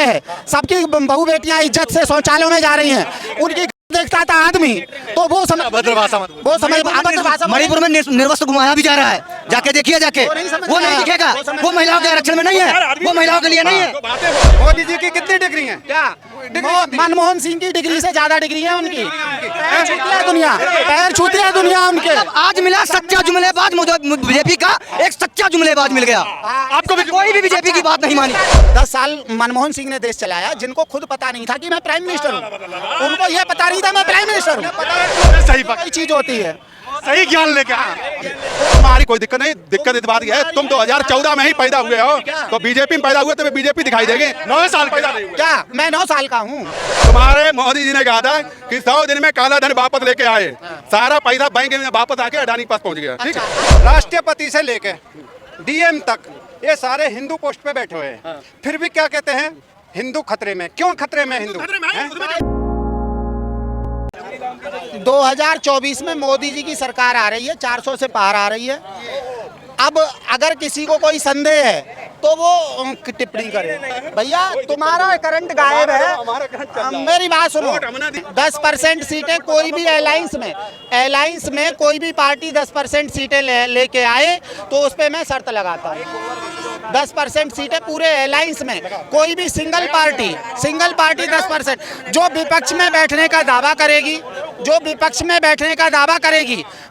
है, सबकी बहू बेटियां इज्जत से शौचालयों में जा रही हैं, उनकी देखता था आदमी तो वो समझ अभद्र भाषा मणिपुर में निर्वस्त्र घुमाया भी जा रहा है, जाके देखिए जाके, वो नहीं दिखेगा, वो महिलाओं के आरक्षण में नहीं है, वो महिलाओं के लिए नहीं है। मोदी जी की कितनी डिग्री है? क्या मनमोहन सिंह की डिग्री से ज्यादा डिग्री है उनकी। पैर छूती है दुनिया, पैर छूती है दुनिया उनके। आज मिला सच्चा जुमलेबाज, बीजेपी का एक सच्चा जुमलेबाज मिल गया। आपको भी कोई भी बीजेपी की बात नहीं मानी। 10 साल मनमोहन सिंह ने देश चलाया, जिनको खुद पता नहीं था कि मैं प्राइम मिनिस्टर हूँ, उनको यह पता नहीं था मैं प्राइम मिनिस्टर हूँ। सही चीज होती है, सही ज्ञान लेके हमारी कोई दिक्कत नहीं। दिक्कत इस बात की है, तुम 2014 में ही पैदा हुए हो, तो बीजेपी में पैदा हुए तो बीजेपी दिखाई देगी। 9 साल पैदा नहीं हुए क्या? मैं 9 साल का हूँ। तुम्हारे मोदी जी ने कहा था कि 100 दिन में काला धन वापस लेके आए, सारा पैसा बैंक में वापस आके अडानी पास पहुंच गया। ठीक है, राष्ट्रपति से लेके डीएम तक ये सारे हिंदू पोस्ट पे बैठे हुए हैं, फिर भी क्या कहते हैं हिंदू खतरे में। क्यों खतरे में हिंदू? 2024 में मोदी जी की सरकार आ रही है, 400 से पार आ रही है। अब अगर किसी को कोई संदेह है तो वो टिप्पणी करे। भैया तुम्हारा करंट गायब है, मेरी बात सुनो। 10% सीटें कोई भी अलायंस में कोई भी पार्टी 10% सीटें लेके आए तो उस पर मैं शर्त लगाता हूँ। 10% सीटें पूरे अलायंस में, कोई भी सिंगल पार्टी 10%। जो विपक्ष में बैठने का दावा करेगी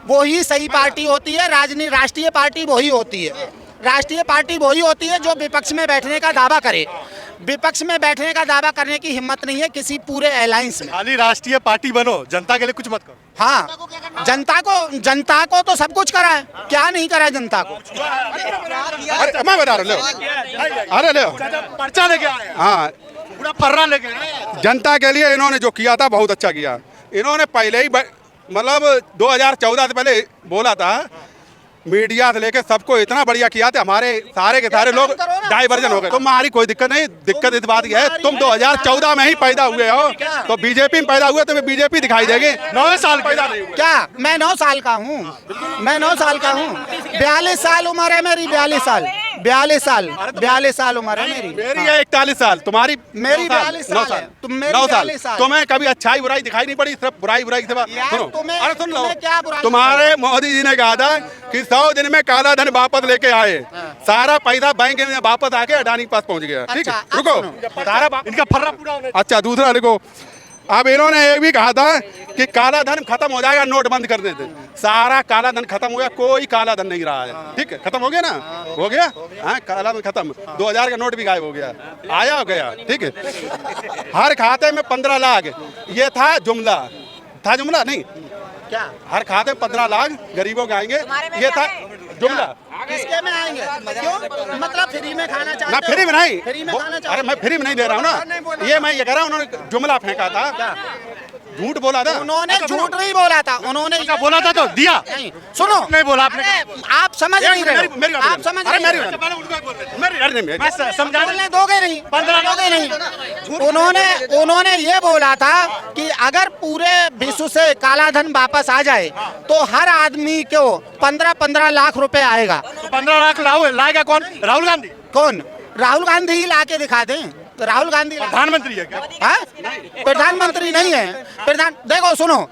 वो ही सही पार्टी होती है। राष्ट्रीय पार्टी वही होती है, राष्ट्रीय पार्टी वही होती है जो विपक्ष में बैठने का दावा करे। विपक्ष में बैठने का दावा करने की हिम्मत नहीं है किसी पूरे अलायंस में। खाली राष्ट्रीय पार्टी बनो, जनता के लिए कुछ मत करो। हाँ, जनता को तो सब कुछ करा है, क्या नहीं करा है जनता को? अरे मैं बता रहा हूँ, अरे ले पर्चा लेके आए, हाँ पूरा फर्रा लेके आए। जनता के लिए इन्होंने जो किया था बहुत अच्छा किया। इन्होंने पहले ही मतलब 2014 से पहले बोला था, मीडिया से लेके सबको इतना बढ़िया किया था, हमारे सारे के सारे लोग डाइवर्जन हो गए। तुम्हारी कोई दिक्कत नहीं। दिक्कत इस बात की है, तुम 2014 में ही पैदा हुए हो, तो बीजेपी में पैदा हुए तो बीजेपी दिखाई देगी। 9 साल पैदा नहीं हुए। क्या? मैं 9 साल का हूँ, मैं 9 साल का हूँ। 42 साल उम्र है मेरी, 42 साल उम्र है मेरी। मेरी है 41 साल, तुम्हारी मेरी 42 साल है। तुम मेरी 42 साल। तुम्हें कभी अच्छाई बुराई दिखाई नहीं पड़ी, सिर्फ बुराई की सिवा। अरे सुन लो, क्या बुराई? तुम्हारे मोदी जी ने कहा था कि 100 दिन में काला धन वापस लेके आए, सारा पैसा बैंक में वापस आके अडानी पास पहुंच गया। ठीक है, रुको, सारा इनका फर्रा पूरा। अच्छा, दूसरा देखो, अब इन्होंने ये भी कहा था कि काला धन खत्म हो जाएगा, नोट बंद कर देते। सारा काला धन खत्म हो गया, कोई काला धन नहीं रहा है। ठीक है, खत्म हो गया ना, हो गया। हाँ, काला धन खत्म। 2000 का नोट भी गायब हो गया, आया हो गया। ठीक है, हर खाते में 15 लाख, ये था जुमला नहीं क्या? हर खाते में 15 लाख गरीबों के आएंगे, ये था जुमला। किसके में आएंगे? क्यों? मतलब फ्री में खाना चाहते ना? फ्री में नहीं, फ्री में खाना चाहते? अरे मैं फ्री में नहीं दे रहा हूँ ना, ये मैं ये कह रहा हूँ, उन्होंने जुमला फेंका था, झूठ बोला था। उन्होंने झूठ नहीं बोला था, उन्होंने बोला था तो दिया। नहीं, सुनो, नहीं बोला आपने। आप समझ नहीं रहे, आप समझ नहीं रहे। समझाने दोगे नहीं, 15 दोगे नहीं। उन्होंने ये बोला था कि अगर पूरे विश्व से काला धन वापस आ जाए तो हर आदमी को 15-15 लाख रुपए आएगा। 15 लाख लाएगा कौन? राहुल गांधी। कौन? राहुल गांधी ही ला के दिखा दें। तो राहुल गांधी प्रधानमंत्री है क्या? हाँ, प्रधानमंत्री नहीं है। देखो सुनो,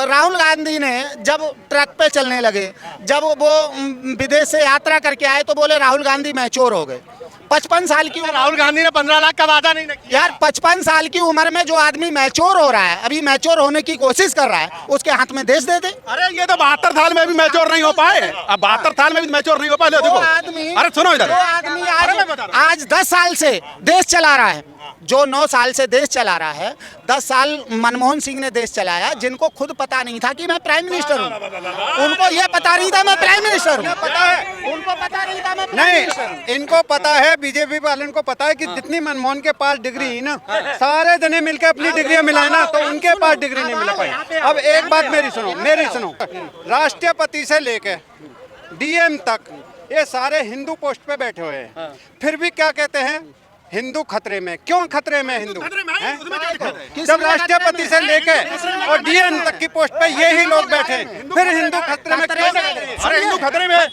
राहुल गांधी ने जब ट्रक पे चलने लगे, जब वो विदेश से यात्रा करके आए तो बोले राहुल गांधी मैच्योर हो गए। 55 साल की राहुल गांधी ने 15 लाख का वादा नहीं किया। यार 55 साल की उम्र में जो आदमी मैच्योर हो रहा है, अभी मैच्योर होने की कोशिश कर रहा है, उसके हाथ में देश दे दे। अरे ये तो 72 साल में भी मैच्योर नहीं हो पाए। अब 72 साल में भी मैच्योर नहीं हो पाए। देखो आदमी, अरे सुनो इधर, आदमी आज 10 साल से देश चला रहा है, जो 9 साल से देश चला रहा है। 10 साल मनमोहन सिंह ने देश चलाया, जिनको खुद पता नहीं था कि मैं प्राइम मिनिस्टर हूँ, उनको ये पता नहीं था मैं प्राइम मिनिस्टर हूँ। पता है, उनको पता नहीं था मैं प्राइम मिनिस्टर हूँ। इनको पता है, बीजेपी वालों को पता है कि जितनी मनमोहन के पास डिग्री है ना, सारे जने मिलकर अपनी डिग्रियां मिलाए ना, तो उनके पास डिग्री नहीं मिला पाई। अब एक बात मेरी सुनो, राष्ट्रपति से लेके डीएम तक ये सारे हिंदू पोस्ट पे बैठे हुए हैं, फिर भी क्या कहते हैं हिंदू खतरे में, क्यों खतरे में हिंदू हैं? किस जब लिए राष्ट्रपति से लेके और डीएम तक की पोस्ट पे यही लोग बैठे हैं, फिर हिंदू खतरे में क्यों? अरे हिंदू खतरे में है,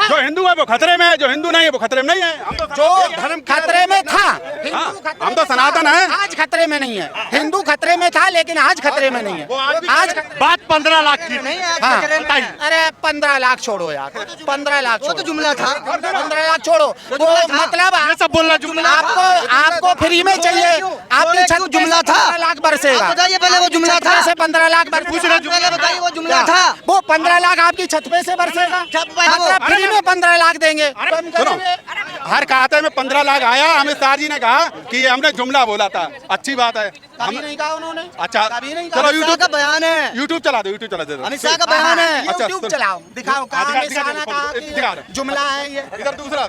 जो हिंदू है वो खतरे में है, जो हिंदू नहीं है वो खतरे में नहीं है। जो धर्म खतरे में था, हम तो सनातन है। आज खतरे में नहीं है। हिंदू खतरे में था लेकिन आज खतरे में नहीं है। आज बात 15 लाख की नहीं है। हाँ, अरे 15 लाख छोड़ो यार, 15 लाख वो तो जुमला था। 15 लाख छोड़ो, वो मतलब ये सब बोलना जुमला। आपको फ्री में चाहिए, आपकी छत जुमला था। 15 लाख बरसेगा। आप बताइए पहले वो जुमला था। छत पे से 15 लाख पहले बताइए वो जुमला था। वो 15 लाख आपकी छत पे से बरसेगा, मतलब फ्री में 15 लाख देंगे। सुनो, हर खाते में 15 लाख आया। अमित शाह जी ने कहा कि ये हमने जुमला बोला था, अच्छी बात है। कभी नहीं कहा उन्होंने। अच्छा, कभी नहीं चलो कहा। यूट्यूब का बयान है। यूट्यूब चला दो, यूट्यूब चला दो। अमित शाह का बयान है। अच्छा, यूट्यूब सुनो। चलाओ, दिखाओ कहाँ दिखा- अमित शाह ने दिखा- कहा दिखा कि दो। जुमला है ये। इधर दूसरा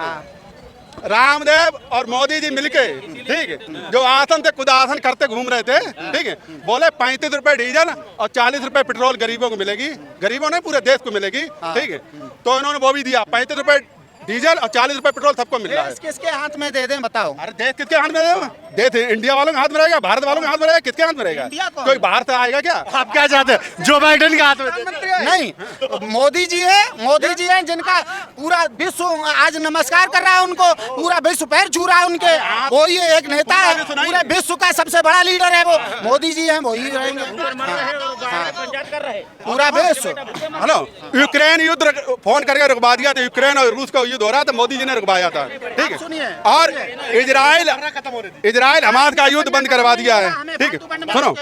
रामदेव और मोदी जी मिलके, ठीक है, जो आसन से खुद आसन करते घूम रहे थे, ठीक है, बोले 35 रुपए डीजल और 40 रुपए पेट्रोल गरीबों को मिलेगी, गरीबों ने पूरे देश को मिलेगी, ठीक है। तो इन्होंने वो भी दिया, 35 रुपए डीजल और 40 रुपए पेट्रोल सबको मिल रहा है। देश किसके हाथ में दे दें बताओ। अरे देश किसके हाथ में रहेगा? देश इंडिया वालों के हाथ में रहेगा, भारत वालों के हाथ में रहेगा, किसके हाथ में रहेगा? इंडिया कौन? कोई बाहर से आएगा क्या? आप क्या चाहते हैं? जो बाइडेन के हाथ में नहीं, मोदी जी है जिनका पूरा विश्व आज नमस्कार कर रहा है, उनको पूरा विश्व पैर छू रहा है उनके। वो ही एक नेता है, पूरे विश्व का सबसे बड़ा लीडर है वो मोदी जी हैं, वही रहेंगे पूरा विश्व। हेलो, यूक्रेन युद्ध फोन करके रुकवा दिया था, यूक्रेन और रूस का युद्ध हो रहा था, मोदी जी ने रुकवाया था, ठीक सुनिए। है। और इजराइल हमास का युद्ध बंद करवा दिया है, ठीक है। सुनो,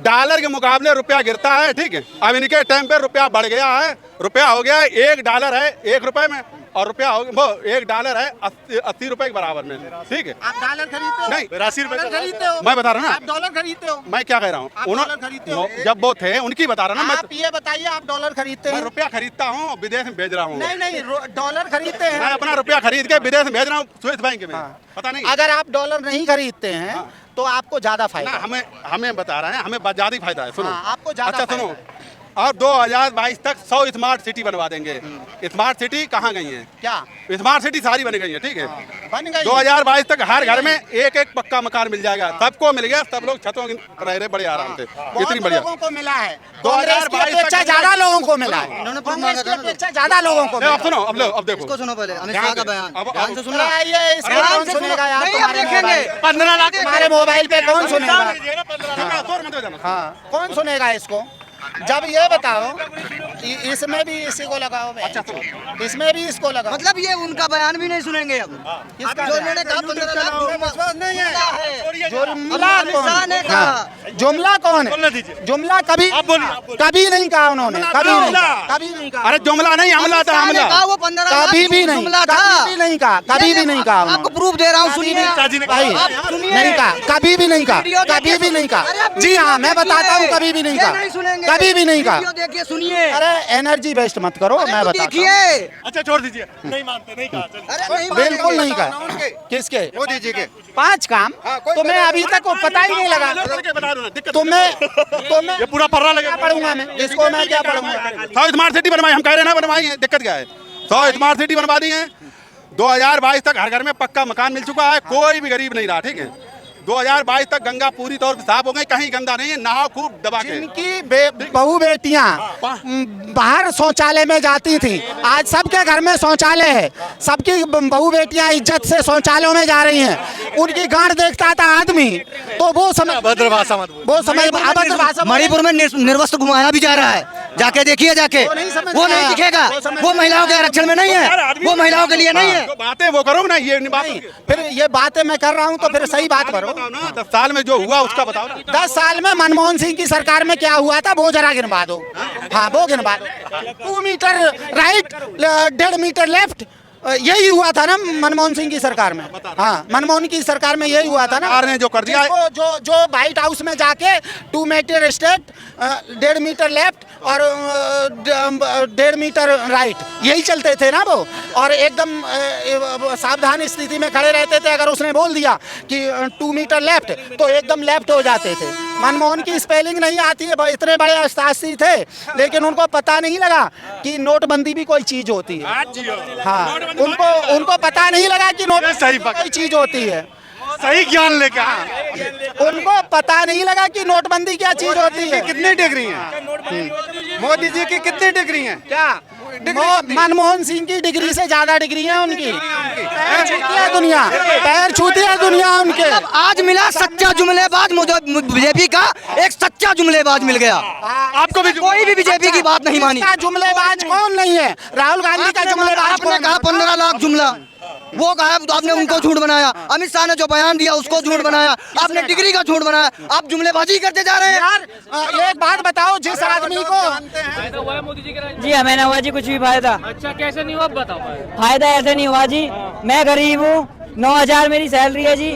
डॉलर के मुकाबले रुपया गिरता है, ठीक है। अब इनके टाइम पे रुपया बढ़ गया है, रुपया हो गया है $1 है 1 रुपए में, और रुपया हो वो $1 है 80 रुपए के बराबर में, ठीक है। आप डॉलर खरीदते हो? नहीं, 82 रुपए डॉलर खरीदते हो? मैं बता रहा हूँ ना। आप डॉलर खरीदते हो? मैं क्या कह रहा हूँ, आप डॉलर खरीदते हो? जब वो थे उनकी बता रहा ना। आप ये बताइए, आप डॉलर खरीदते मैं हैं? रुपया खरीदता हूँ, विदेश में भेज रहा हूँ। नहीं, डॉलर खरीदते मैं हैं। अपना रुपया खरीद के विदेश में भेज रहा हूँ, स्विस बैंक में। पता नहीं। अगर आप डॉलर नहीं खरीदते हैं तो आपको ज्यादा ना, फायदा। हमें बता रहे हैं, हमें ज्यादा ही फायदा है। सुनो, हाँ, आपको ज्यादा अच्छा सुनो, और 2022 तक 100 स्मार्ट सिटी बनवा देंगे। स्मार्ट सिटी कहाँ गई है? क्या स्मार्ट सिटी सारी बन गई है, ठीक है। बन गई? 2022 तक हर घर में एक पक्का मकान मिल जाएगा, सबको मिल गया, सब लोग छतों की रह रहे बड़े आराम से। बहुत इतनी बढ़िया। लोगों को मिला है, 2022 कांग्रेस की अपेक्षा तक ज्यादा लोगों को मिला है, इन्होंने कांग्रेस की अपेक्षा ज्यादा लोगों को नहीं, मिला अब सुनो, अब देखो, इसको सुनो पहले अमित शाह का बयान। अब- ध्यान से सुनना। है। ये इसको ध्यान कौन से सुनेगा यार? नहीं, अब तुम्हारे देखेंगे। मोबाइल- 15 लाख तुम्हारे मोबाइल पे कौन सुनेगा? हाँ, हाँ, कौन सुनेगा इसको? जब ये बताओ इसमें भी इसी को लगाओ। अच्छा, इसमें भी इसको लगाओ। मतलब ये उनका बयान भी नहीं सुनेंगे अब। किसका जो इन्होंने कहा 15 लाख विश्वास नहीं है। जुमला अब अमित शाह ने कहा। जुमला कौन बोलने है? दीजिए। जुमला कभी आप बोलिए। कभी नहीं कहा उन्होंने, कभी नहीं जुमला। कहा, कभी नहीं कहा, अरे जुमला नहीं, हमला था, अमित शाह ने हमला। कहा वो 15 लाख कभी भी नहीं, जुमला था। कभी भी नहीं कहा, कभी भी नहीं कहा आपको उन्होंने। प्रूफ दे रहा हूँ, कभी सुनिए। भी- चाची ने भाई कहा। आप सुनिए। नहीं कहा, कभी भी नहीं कहा, वीडियो कभी देखिए, भी नहीं अरे कहा। आप जी हाँ, मैं वीडियो बताता हूँ, देखिए। कभी भी नहीं ये कहा, नहीं सुनेंगे। कभी भी नहीं कहा। वीडियो देखिए, सुनिए। अरे एनर्जी वेस्ट मत करो, मैं अरे तो बताता हूँ। देखिए। अच्छा छोड़ दीजिए, नहीं मानते, नहीं कहा, चलिए। अरे नहीं बिल्कुल नहीं मानेंगे। कहा। किसके? मोदी जी के 5 काम कोई तुम्हें अभी तक वो पता ही नहीं लगा। तुम्हें ये पूरा पर्रा क्या लगेगा। पढ़ूंगा मैं? इसको मैं क्या पढ़ूंगा? 100 स्मार्ट सिटी बनवाई, हम कह रहे हैं ना बनवाई है, दिक्कत क्या है? 100 स्मार्ट सिटी बनवा दी है। 2022 तक हर घर में पक्का मकान मिल चुका है, कोई भी गरीब नहीं रहा, ठीक है। 2022 तक गंगा पूरी तौर पर साफ हो गई, कहीं गंदा नहीं है, नहाओ खूब दबा के। जिनकी बहू बेटियां बाहर शौचालय में जाती थी, आज सबके घर में शौचालय है, सबकी बहू बेटियां इज्जत से शौचालयों में जा रही हैं। उनकी गांड देखता था आदमी तो वो समय अभद्र भाषा मत बोलो। वो समय अभद्र भाषा मणिपुर में निर्वस्त्र घुमाया भी जा रहा है, जाके देखिए जाके। वो नहीं समझ वो में नहीं आया। दिखेगा, वो समझ वो में महिलाओं के आरक्षण में नहीं है, वो महिलाओं के लिए नहीं है। जो बातें वो करो ना, ये नहीं बात। नहीं, फिर ये बातें मैं कर रहा हूँ तो फिर सही बात करो। बताओ ना, 10 साल में जो हुआ उसका बताओ ना। 10 साल में मनमोहन सिंह की सरकार में क्या हुआ था वो जरा गिनवा दो। हाँ, वो गिनवा दो। 2 मीटर राइट, 1.5 मीटर लेफ्ट, यही हुआ था ना मनमोहन सिंह की सरकार में। हाँ, मनमोहन की सरकार में यही हुआ था ना। सरकार ने जो कर दिया है। जिसको जो व्हाइट हाउस में जाके 2 मीटर स्ट्रेट, 1.5 मीटर लेफ्ट और 1.5 मीटर राइट, यही चलते थे ना वो। और एकदम सावधान स्थिति में खड़े रहते थे। अगर उसने बोल दिया कि 2 मीटर लेफ्ट तो एकदम लेफ्ट हो जाते थे। मनमोहन की स्पेलिंग नहीं आती है, इतने बड़े अर्थशास्त्री थे लेकिन उनको पता नहीं लगा कि नोटबंदी भी कोई चीज होती है। हाँ, उनको पता नहीं लगा कि नोटबंदी कोई चीज होती है। सही ज्ञान लेके आए। उनको पता नहीं लगा कि नोटबंदी क्या चीज होती है। कितनी डिग्री है मोदी जी की? कितनी डिग्री है? क्या मनमोहन सिंह की डिग्री से ज्यादा डिग्री है उनकी। पैर छूती है दुनिया, पैर छूती है दुनिया उनके। आज मिला सच्चा जुमलेबाज बीजेपी का, एक सच्चा जुमलेबाज मिल गया। आपको भी कोई भी बीजेपी की बात नहीं मानी। इसका जुमलेबाज कौन नहीं है? राहुल गांधी का जुमलेबाज आपने कौन कहा है? 15 लाख जुमला, वो कहा तो आपने उनको झूठ बनाया। अमित शाह ने जो बयान दिया उसको झूठ बनाया, आपने डिग्री का झूठ बनाया। आप जुमलेबाजी करते जा रहे हैं। यार एक बात बताओ, जिस आदमी को जी हमें ना हुआ जी कुछ भी फायदा। अच्छा कैसे नहीं हुआ, आप बताओ। फायदा ऐसे नहीं हुआ जी, मैं गरीब हूँ, 9,000 मेरी सैलरी है जी,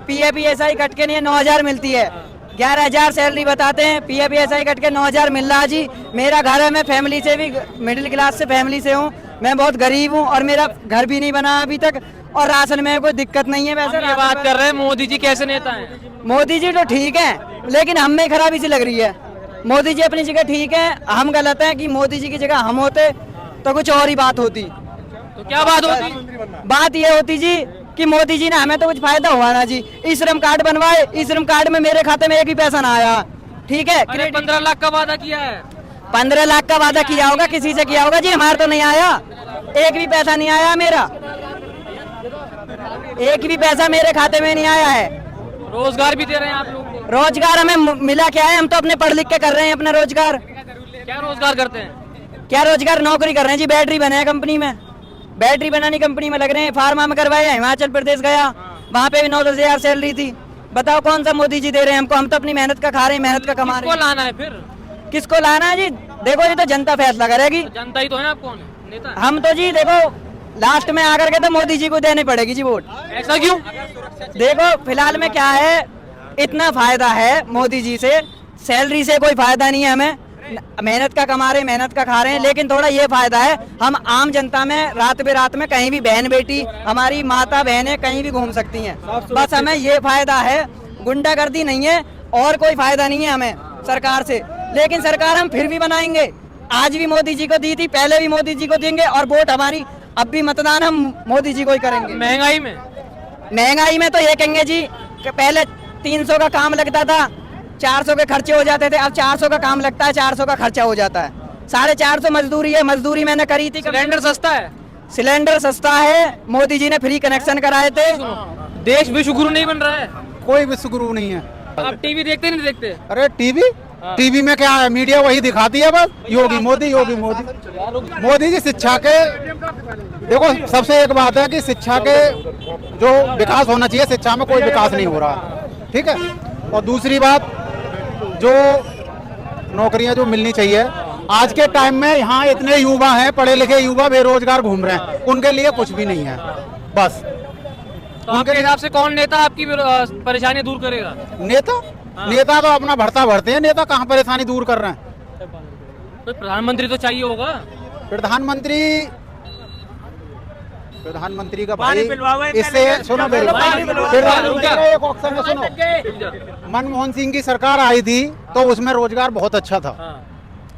PF ESI कट के नहीं 9,000 मिलती है। 11,000 सैलरी बताते हैं, PF ESI कट के 9,000 मिल रहा है जी। मेरा घर है, मैं फैमिली से भी मिडिल क्लास से फैमिली से हूँ, मैं बहुत गरीब हूँ और मेरा घर भी नहीं बना अभी तक, और राशन में कोई दिक्कत नहीं है। वैसे ये बात कर रहे हैं मोदी जी कैसे नेता हैं? मोदी जी तो ठीक है, लेकिन हम में खराबी सी लग रही है। मोदी जी अपनी जगह ठीक है, हम गलत हैं कि मोदी जी की जगह हम होते तो कुछ और ही बात होती। तो क्या बात होती? बात ये होती जी कि मोदी जी ने हमें तो कुछ फायदा हुआ ना जी। ई श्रम कार्ड बनवाए, ई श्रम कार्ड में मेरे खाते में एक भी पैसा ना आया। ठीक है, 15 लाख का वादा किया है। 15 लाख का वादा किया होगा, किसी से किया होगा जी, हमारा तो नहीं आया, एक भी पैसा नहीं आया मेरा, एक भी पैसा मेरे खाते में नहीं आया है। रोजगार भी दे रहे हैं आप लोग को। रोजगार हमें मिला क्या है? हम तो अपने पढ़ लिख के कर रहे हैं अपना रोजगार। क्या रोजगार करते हैं? क्या रोजगार? नौकरी कर रहे हैं जी, बैटरी बने हैं कंपनी में, बैटरी बनानी कंपनी में लग रहे हैं। फार्मा में करवाया, हिमाचल प्रदेश गया, वहाँ पे भी 9-10 हज़ार सैलरी थी। बताओ कौन सा मोदी जी दे रहे हैं हमको? हम तो अपनी मेहनत का खा रहे हैं, मेहनत का कमा रहे किसको हैं। लाना है फिर? किसको लाना है जी? देखो ये तो जनता फैसला करेगी। जनता ही तो है ना, आप कौन नेता? हम तो जी देखो लास्ट में आकर के तो मोदी जी को देनी पड़ेगी जी वोट। ऐसा क्यों? देखो फिलहाल में क्या है, इतना फायदा है मोदी जी से, सैलरी से कोई फायदा नहीं है हमें, मेहनत का कमा रहे हैं, मेहनत का खा रहे हैं। लेकिन थोड़ा ये फायदा है, हम आम जनता में रात बेरात में कहीं भी बहन बेटी हमारी माता बहनें कहीं भी घूम सकती हैं, बस हमें ये फायदा है। गुंडागर्दी नहीं है और कोई फायदा नहीं है हमें सरकार से। लेकिन सरकार हम फिर भी बनाएंगे, आज भी मोदी जी को दी थी, पहले भी मोदी जी को देंगे, और वोट हमारी अब भी मतदान हम मोदी जी को ही करेंगे। महंगाई में तो ये कहेंगे जी कि पहले 300 का काम लगता था, 400 के खर्चे हो जाते थे, अब 400 का काम लगता है, 400 का खर्चा हो जाता है। 450 मजदूरी है, मजदूरी मैंने करी थी। सिलेंडर सस्ता है, सिलेंडर सस्ता है, मोदी जी ने फ्री कनेक्शन कराए थे। देश विश्वगुरु नहीं बन रहा है। कोई विश्वगुरु नहीं है। आप टीवी देखते नहीं देखते? अरे टीवी में क्या है, मीडिया वही दिखाती है बस, योगी मोदी योगी मोदी। मोदी जी शिक्षा के, देखो सबसे एक बात है कि शिक्षा के जो विकास होना चाहिए, शिक्षा में कोई विकास नहीं हो रहा, ठीक है। और दूसरी बात, जो नौकरियां जो मिलनी चाहिए आज के टाइम में, यहाँ इतने युवा हैं, पढ़े लिखे युवा बेरोजगार घूम रहे हैं, उनके लिए कुछ भी नहीं है बस। तो आपके हिसाब से कौन नेता आपकी परेशानी दूर करेगा? नेता तो अपना भरता भरते हैं, नेता कहाँ परेशानी दूर कर रहे हैं? कोई प्रधानमंत्री तो चाहिए होगा। प्रधानमंत्री का भाई इससे सुनो एक ऑप्शन में सुनो, मनमोहन सिंह की सरकार आई थी तो उसमें रोजगार बहुत अच्छा था,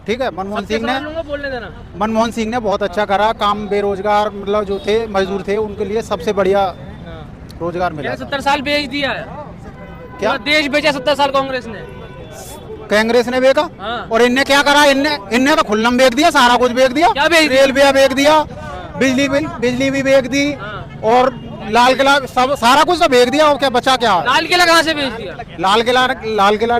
ठीक है। मनमोहन सिंह ने बहुत अच्छा करा काम, बेरोजगार मतलब जो थे मजदूर थे उनके लिए सबसे बढ़िया रोजगार मिला। 70 साल बेच दिया है, क्या देश बेचा 70 साल कांग्रेस ने बेचा। और इनने क्या करा, इनने तो खुल्लम बेच दिया, सारा कुछ बेच दिया। क्या बेच दिया? रेलवे बेच दिया, बिजली भी बेच दी, और लाल किला सब सारा कुछ तो बेच दिया। और क्या बचा? क्या लाल किला कहाँ से बेच दिया? लाल किला नहीं, लाल किला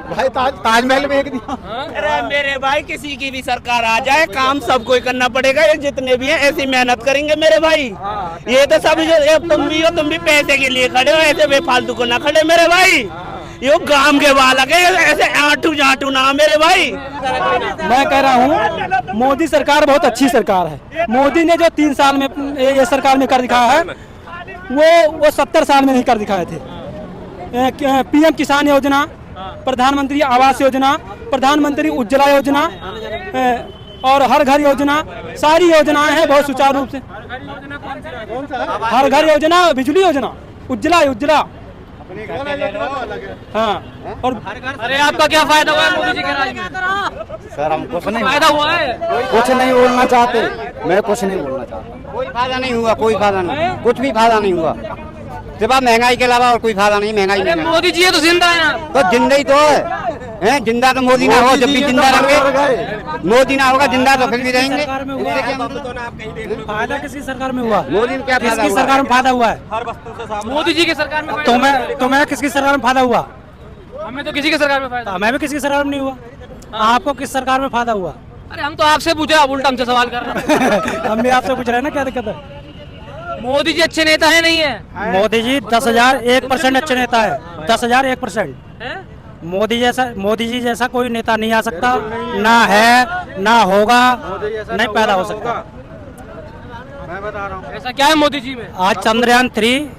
भाई ताजमहल बेच दिया। अरे मेरे भाई, किसी की भी सरकार आ जाए, काम सबको ही करना पड़ेगा। ये जितने भी हैं ऐसी मेहनत करेंगे मेरे भाई। ये तो सब तुम भी पैसे के लिए खड़े हो, ऐसे बेफालतू को ना खड़े मेरे भाई। ये गांव के बालक है, ऐसे आंटू जाटू ना मेरे भाई। मैं कह रहा हूँ मोदी सरकार बहुत अच्छी सरकार है। मोदी ने जो 3 साल में ये सरकार में कर दिखाया है, वो 70 साल में नहीं कर दिखाए थे। PM किसान योजना, प्रधानमंत्री आवास योजना, प्रधानमंत्री उज्ज्वला योजना और हर घर योजना, सारी योजनाएं हैं बहुत सुचारू रूप से। हर घर योजना, बिजली योजना, उज्ज्वला हाँ और अरे आपका क्या फायदा हुआ है मोदी जी के राज में? सर हम कुछ नहीं फायदा हुआ है? कुछ नहीं बोलना चाहते, मैं कुछ नहीं बोलना चाहता। कोई फायदा नहीं हुआ, कोई फायदा नहीं, कुछ भी फायदा नहीं हुआ, सिर्फ महंगाई के अलावा और कोई फायदा नहीं। महंगाई अरे मोदी जी है तो जिंदा है आप। तो जिंदा ही तो है, जिंदा तो मोदी ना हो, जब भी जिंदा रहेंगे, मोदी ना होगा जिंदा तो फिर भी रहेंगे। फायदा किसकी सरकार में हुआ? मोदी में क्या फायदा किसकी हुआ? सरकार में फायदा हुआ है? मोदी जी की सरकार में फायदा तुम्हें किसकी सरकार में फायदा हुआ? हुआ? हमें तो किसी की सरकार में फायदा। मैं भी किसकी सरकार में नहीं हुआ। आपको किस सरकार में फायदा हुआ? अरे हम तो आपसे पूछे, आप उल्टा हमसे सवाल कर रहे हैं। हम भी आपसे पूछ रहे हैं ना, क्या दिक्कत है? मोदी जी अच्छे नेता है नहीं है? मोदी जी 10,001% अच्छे नेता है। 10,001%। हैं? मोदी जी जैसा कोई नेता नहीं आ सकता, ना है ना होगा, नहीं पैदा हो सकता। ऐसा क्या है मोदी जी में? आज चंद्रयान 3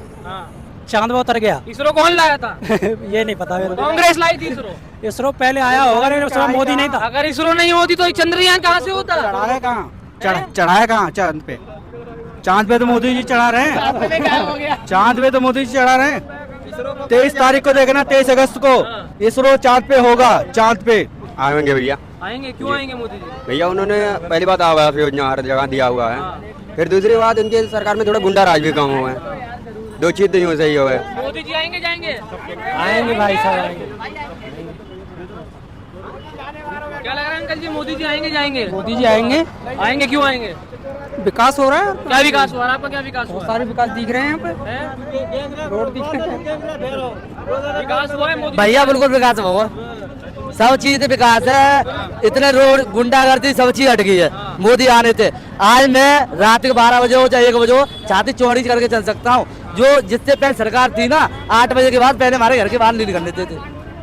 चांद पे उतर गया। इसरो कौन लाया था? ये नहीं पता मेरे को। कांग्रेस लाई थी इसरो। इसरो पहले आया होगा, लेकिन उसमें मोदी नहीं था। अगर इसरो नहीं होती तो चंद्रयान कहाँ से होता? चढ़ाया कहाँ? चढ़ाया कहाँ चांद पे? चांद पे तो मोदी जी चढ़ा रहे हैं। चांद पे तो मोदी जी चढ़ा रहे हैं। 23 तारीख को देखना, 23 अगस्त को इसरो चांद पे होगा। चांद पे आएंगे भैया। आएंगे? क्यों आएंगे मोदी जी? भैया उन्होंने पहली बात आवास योजना हर जगह दिया हुआ है, फिर दूसरी बात उनकी सरकार में थोड़ा गुंडा राज भी कम हुआ है, दो चीज नहीं सही हुआ है। मोदी जी आएंगे जाएंगे? आएंगे भाई साहब, आएंगे। क्या लग रहा है अंकल जी, मोदी जी आएंगे जाएंगे? मोदी जी आएंगे। आएंगे क्यों आएंगे? विकास हो रहा है, क्या विकास हुआ? आपका क्या विकास हुआ? सारे विकास दिख रहे हैं यहाँ पे, हैं? रोड दिख रहे हैं। विकास हुआ है मोदी? भैया बिल्कुल विकास होगा, सब चीज विकास है। इतने रोड गुंडागर्दी सब चीज हट गई है मोदी आने से। आज मैं रात के 12 बजे हो चाहे 1 बजे हो, छाती चौड़ी करके चल सकता हूँ। जो जिससे पहले सरकार थी ना, 8 बजे के बाद पहले हमारे घर के बाहर नहीं निकलने देते थे।